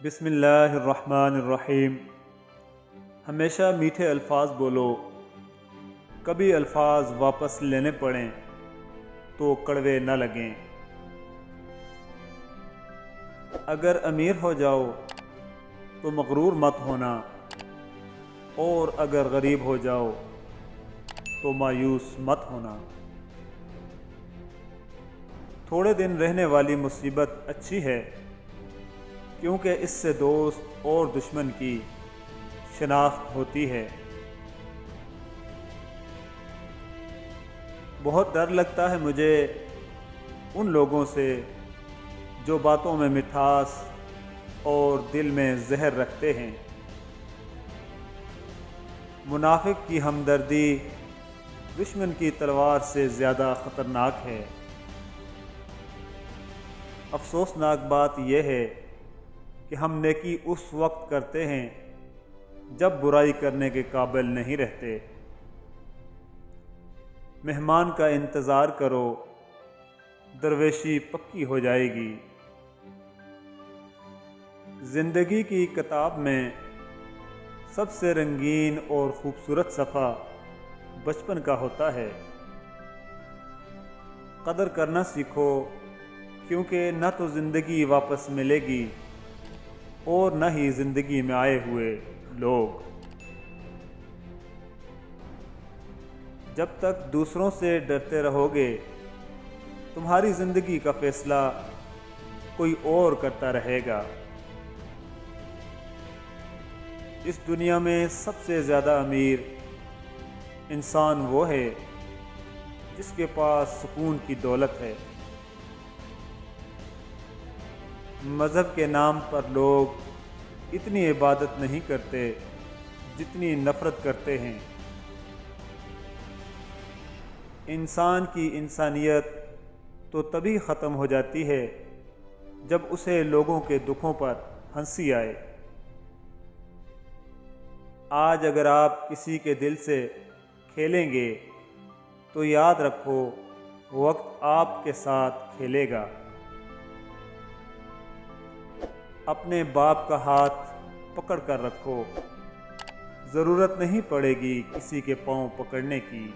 بسم اللہ الرحمن الرحیم۔ ہمیشہ میٹھے الفاظ بولو، کبھی الفاظ واپس لینے پڑیں تو کڑوے نہ لگیں۔ اگر امیر ہو جاؤ تو مغرور مت ہونا، اور اگر غریب ہو جاؤ تو مایوس مت ہونا۔ تھوڑے دن رہنے والی مصیبت اچھی ہے، کیونکہ اس سے دوست اور دشمن کی شناخت ہوتی ہے۔ بہت ڈر لگتا ہے مجھے ان لوگوں سے جو باتوں میں مٹھاس اور دل میں زہر رکھتے ہیں۔ منافق کی ہمدردی دشمن کی تلوار سے زیادہ خطرناک ہے۔ افسوسناک بات یہ ہے کہ ہم نیکی اس وقت کرتے ہیں جب برائی کرنے کے قابل نہیں رہتے۔ مہمان کا انتظار کرو، درویشی پکی ہو جائے گی۔ زندگی کی کتاب میں سب سے رنگین اور خوبصورت صفحہ بچپن کا ہوتا ہے۔ قدر کرنا سیکھو، کیونکہ نہ تو زندگی واپس ملے گی اور نہ ہی زندگی میں آئے ہوئے لوگ۔ جب تک دوسروں سے ڈرتے رہو گے، تمہاری زندگی کا فیصلہ کوئی اور کرتا رہے گا۔ اس دنیا میں سب سے زیادہ امیر انسان وہ ہے جس کے پاس سکون کی دولت ہے۔ مذہب کے نام پر لوگ اتنی عبادت نہیں کرتے جتنی نفرت کرتے ہیں۔ انسان کی انسانیت تو تبھی ختم ہو جاتی ہے جب اسے لوگوں کے دکھوں پر ہنسی آئے۔ آج اگر آپ کسی کے دل سے کھیلیں گے تو یاد رکھو وقت آپ کے ساتھ کھیلے گا۔ اپنے باپ کا ہاتھ پکڑ کر رکھو، ضرورت نہیں پڑے گی کسی کے پاؤں پکڑنے کی۔